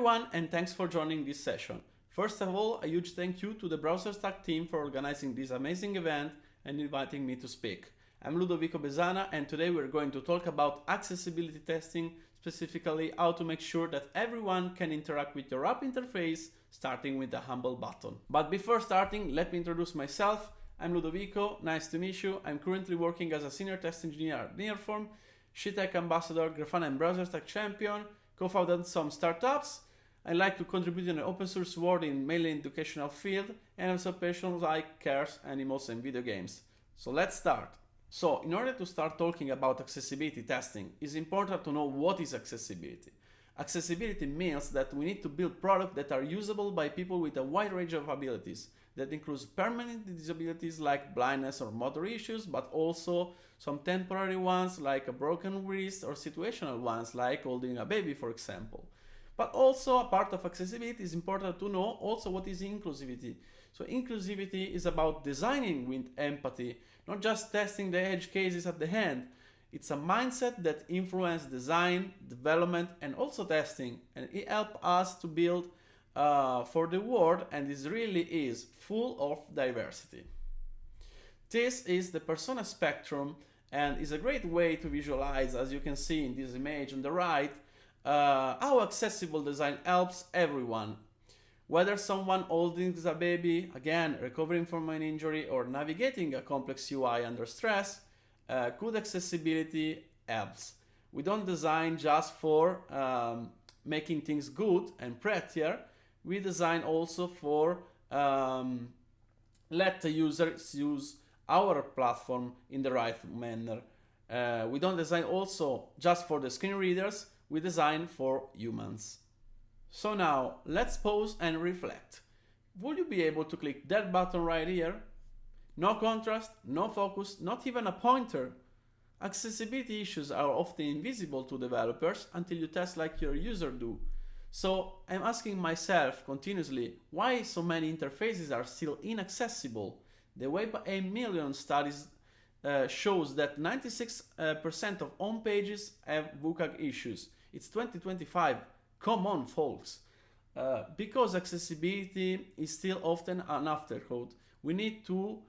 everyone, and thanks for joining this session. First of all, a huge thank you to the BrowserStack team for organizing this amazing event and inviting me to speak. I'm Ludovico Besana, and today we're going to talk about accessibility testing, specifically how to make sure that everyone can interact with your app interface, starting with the humble button. But before starting, let me introduce myself. I'm Ludovico, nice to meet you. I'm currently working as a senior test engineer at Nearform, SheTech ambassador, Grafana and BrowserStack champion, co-founded some startups. I like to contribute in the open source world in mainly educational field, and also passions like cars, animals, and video games. So let's start. So in order to start talking about accessibility testing, it's important to know what is accessibility. Accessibility means that we need to build products that are usable by people with a wide range of abilities. That includes permanent disabilities like blindness or motor issues, but also some temporary ones like a broken wrist or situational ones like holding a baby, for example. But also a part of accessibility is important to know also what is inclusivity. So inclusivity is about designing with empathy, not just testing the edge cases at the end. It's a mindset that influences design, development, and also testing, and it helps us to build for the world, and this really is full of diversity. This is the persona spectrum and is a great way to visualize, as you can see in this image on the right, how accessible design helps everyone. Whether someone holding a baby, again, recovering from an injury, or navigating a complex UI under stress, good accessibility helps. We don't design just for making things good and prettier. We design also for let the users use our platform in the right manner. We don't design also just for the screen readers, we design for humans. So now, let's pause and reflect. Would you be able to click that button right here? No contrast, no focus, not even a pointer. Accessibility issues are often invisible to developers until you test like your user do. So I'm asking myself continuously, why so many interfaces are still inaccessible? The Web 8 million studies shows that 96% of home pages have WCAG issues. It's 2025. Come on, folks. Because accessibility is still often an afterthought, we need to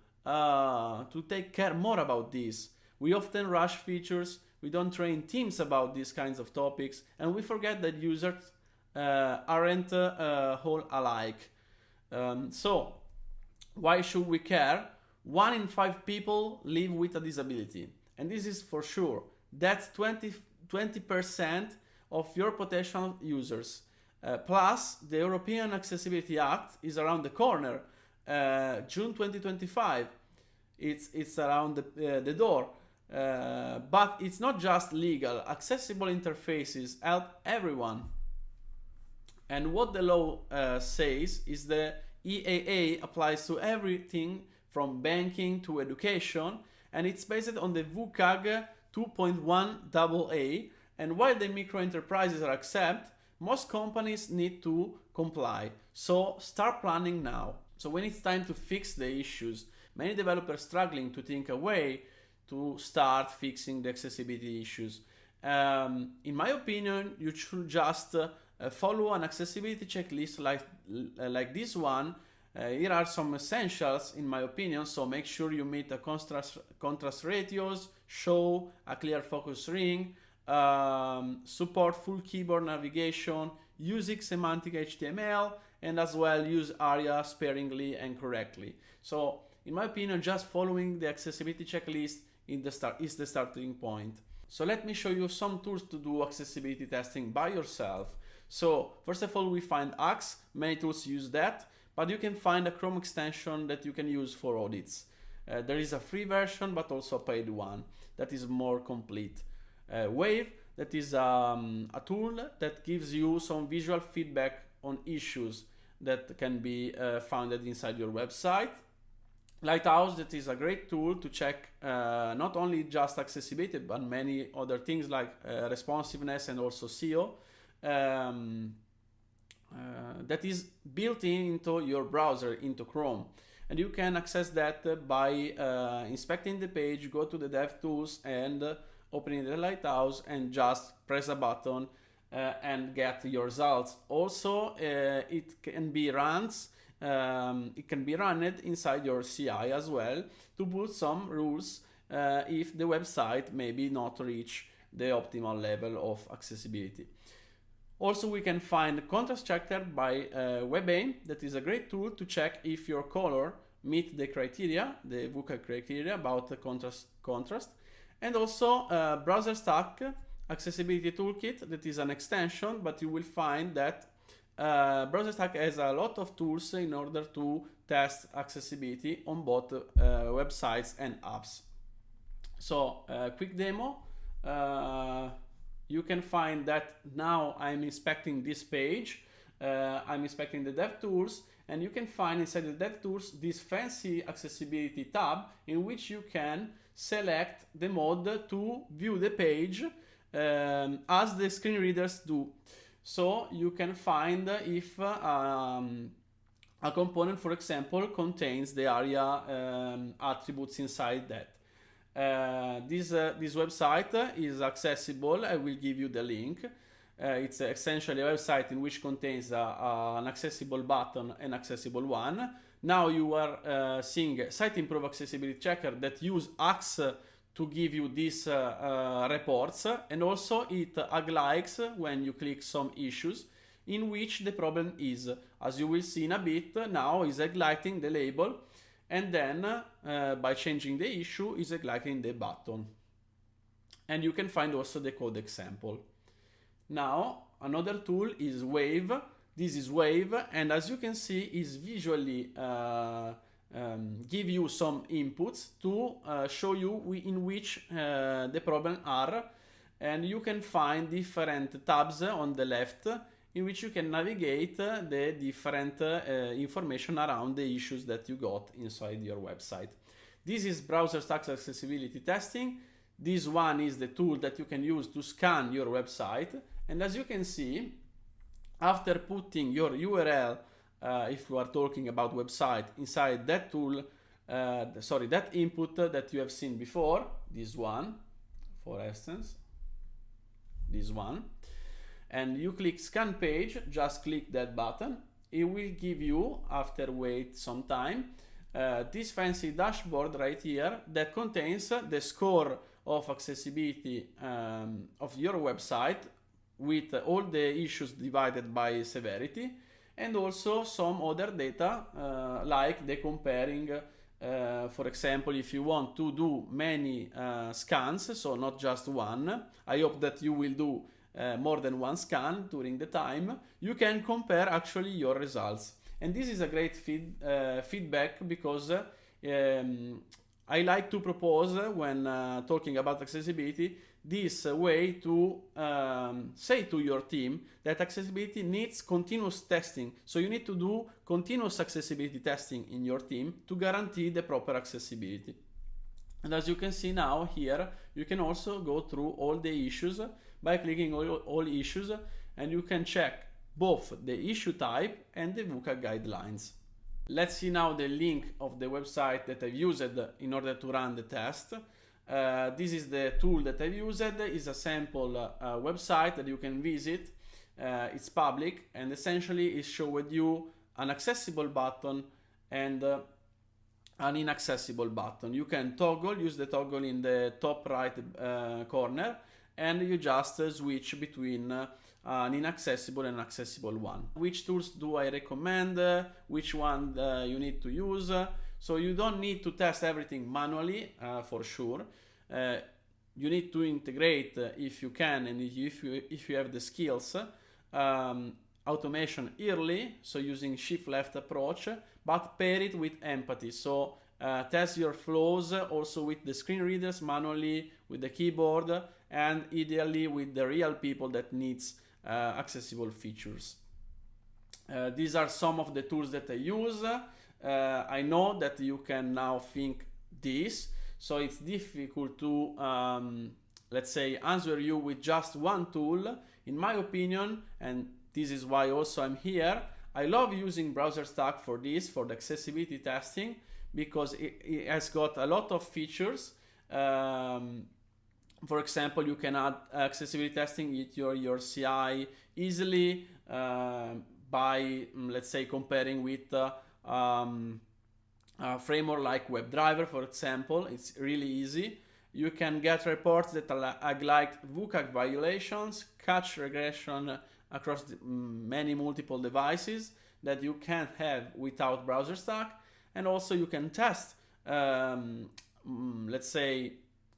take care more about this. We often rush features, we don't train teams about these kinds of topics, and we forget that users aren't all alike. So, why should we care? 1 in 5 people live with a disability, and this is for sure. That's 20% of your potential users. Plus, the European Accessibility Act is around the corner. June 2025, it's around the door. But it's not just legal. Accessible interfaces help everyone. And what the law says is the EAA applies to everything from banking to education, and it's based on the WCAG 2.1 AA. And while the micro enterprises are accepted, most companies need to comply. So start planning now. So when it's time to fix the issues, many developers struggling to think a way to start fixing the accessibility issues. In my opinion, you should just follow an accessibility checklist like this one. Here are some essentials in my opinion, so make sure you meet the contrast ratios, show a clear focus ring, support full keyboard navigation, using semantic HTML, and as well use ARIA sparingly and correctly. So in my opinion, just following the accessibility checklist is the starting point. So let me show you some tools to do accessibility testing by yourself. So first of all, we find Axe. Many tools use that, but you can find a Chrome extension that you can use for audits. There is a free version, but also a paid one that is more complete. Wave, that is a tool that gives you some visual feedback on issues that can be found inside your website. Lighthouse, that is a great tool to check not only just accessibility, but many other things like responsiveness and also SEO. That is built into your browser, into Chrome. And you can access that by inspecting the page, go to the DevTools and opening the Lighthouse and just press a button and get your results. Also, it can be run inside your CI as well to put some rules if the website maybe not reach the optimal level of accessibility. Also, we can find contrast checker by WebAIM. That is a great tool to check if your color meet the criteria, the VUCA criteria about the contrast. And also BrowserStack accessibility toolkit. That is an extension, but you will find that BrowserStack has a lot of tools in order to test accessibility on both websites and apps. So quick demo. You can find that now I'm inspecting this page. I'm inspecting the DevTools, and you can find inside the DevTools this fancy accessibility tab in which you can select the mode to view the page as the screen readers do. So you can find if a component, for example, contains the ARIA attributes inside that. This website is accessible. I will give you the link. It's essentially a website in which contains an accessible button and accessible one. Now you are seeing Site Improve Accessibility Checker that use Axe to give you these reports, and also it highlights when you click some issues in which the problem is. As you will see in a bit, now is highlighting the label, and then by changing the issue is highlighting the button. And you can find also the code example. Now another tool is Wave. This is Wave, and as you can see is visually give you some inputs to show you in which the problems are, and you can find different tabs on the left in which you can navigate the different information around the issues that you got inside your website. This is BrowserStack accessibility testing. This one is the tool that you can use to scan your website, and as you can see, after putting your URL, if you are talking about website, inside that tool, that input that you have seen before, this one, for instance, this one, and you click scan page, just click that button, it will give you, after wait some time, this fancy dashboard right here that contains the score of accessibility of your website with all the issues divided by severity, and also some other data like the comparing, for example, if you want to do many scans, so not just one, I hope that you will do more than one scan during the time, you can compare actually your results. And this is a great feedback, because I like to propose when talking about accessibility this way to say to your team that accessibility needs continuous testing. So you need to do continuous accessibility testing in your team to guarantee the proper accessibility. And as you can see now here, you can also go through all the issues by clicking all issues, and you can check both the issue type and the VUCA guidelines. Let's see now the link of the website that I've used in order to run the test. This is the tool that I've used. It's a sample website that you can visit. It's public, and essentially it showed you an accessible button and an inaccessible button. You can use the toggle in the top right corner, and you just switch between an inaccessible and accessible one. Which tools do I recommend? Which one you need to use? So you don't need to test everything manually, for sure. You need to integrate, if you can, and if you have the skills, automation early, so using shift left approach, but pair it with empathy. So test your flows also with the screen readers manually, with the keyboard, and ideally with the real people that needs accessible features. These are some of the tools that I use. I know that you can now think this, so it's difficult to, let's say, answer you with just one tool. In my opinion, and this is why also I'm here, I love using BrowserStack for this, for the accessibility testing, because it has got a lot of features For example, you can add accessibility testing into your CI easily by, let's say, comparing with a framework like WebDriver, for example. It's really easy. You can get reports that highlight VUCA violations, catch regression across many multiple devices that you can't have without BrowserStack. And also you can test, let's say,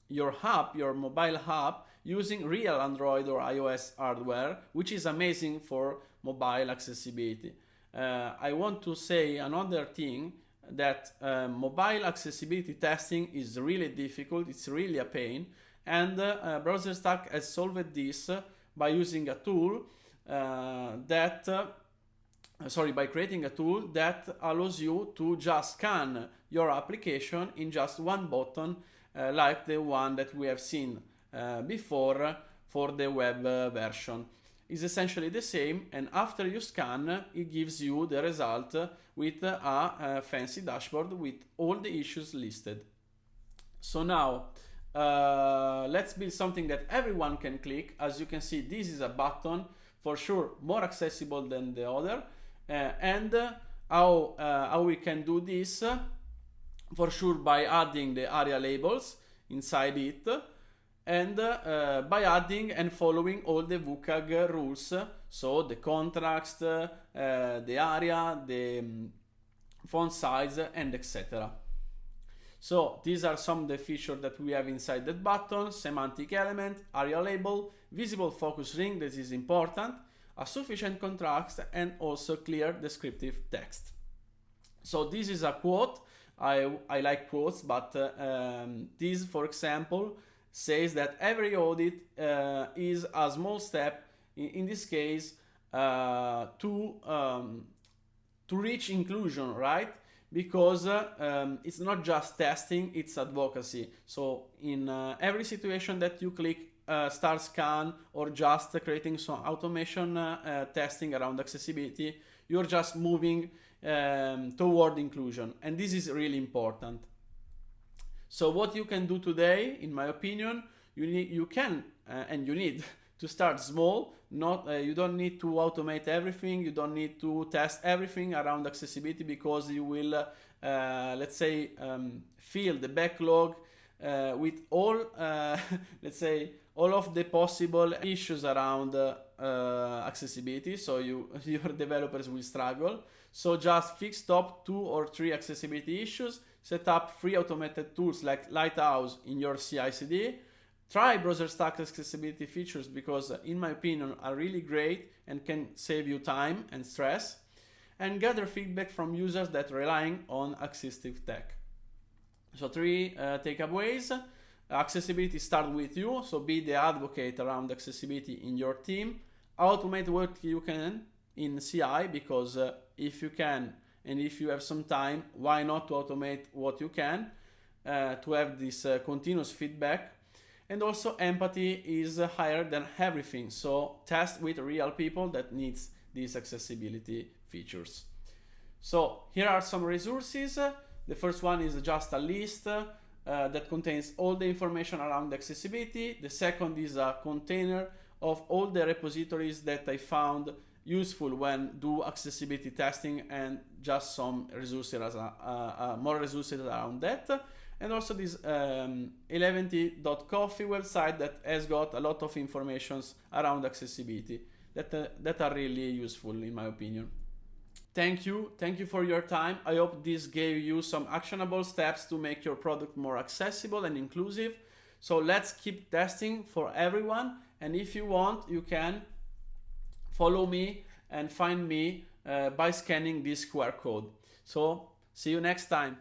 your app, your mobile app, using real Android or iOS hardware, which is amazing for mobile accessibility. I want to say another thing, that mobile accessibility testing is really difficult, it's really a pain, and BrowserStack has solved this by using a tool by creating a tool that allows you to just scan your application in just one button, like the one that we have seen before for the web version. Is essentially the same, and after you scan, it gives you the result with a fancy dashboard with all the issues listed. So now let's build something that everyone can click. As you can see, this is a button, for sure more accessible than the other, and how we can do this, for sure by adding the area labels inside it, and by adding and following all the VUCA rules, so the contrast, the area, the font size, and etc. So these are some of the features that we have inside that button: semantic element, area label, visible focus ring, that is important, a sufficient contrast, and also clear descriptive text. So this is a quote. I like quotes, but this, for example, says that every audit is a small step, in this case, to reach inclusion, right? Because it's not just testing, it's advocacy. So in every situation that you click start scan or just creating some automation testing around accessibility, you're just moving toward inclusion, and this is really important. So what you can do today, in my opinion, you need to start small. You don't need to automate everything. You don't need to test everything around accessibility, because you will, let's say, fill the backlog with all, let's say, all of the possible issues around accessibility. So your developers will struggle. So just fix top 2 or 3 accessibility issues. Set up free automated tools like Lighthouse in your CI/CD. Try BrowserStack accessibility features, because in my opinion are really great and can save you time and stress. And gather feedback from users that are relying on assistive tech. So 3 takeaways. Accessibility starts with you, so be the advocate around accessibility in your team. Automate what you can in CI, because if you can and if you have some time, why not to automate what you can to have this continuous feedback. And also empathy is higher than everything, so test with real people that needs these accessibility features. So here are some resources. The first one is just a list that contains all the information around accessibility. The second is a container of all the repositories that I found useful when do accessibility testing, and just some resources, more resources around that. And also this 11t.coffee website that has got a lot of informations around accessibility that are really useful in my opinion. Thank you for your time. I hope this gave you some actionable steps to make your product more accessible and inclusive. So let's keep testing for everyone, and if you want, you can follow me and find me by scanning this QR code. So see you next time.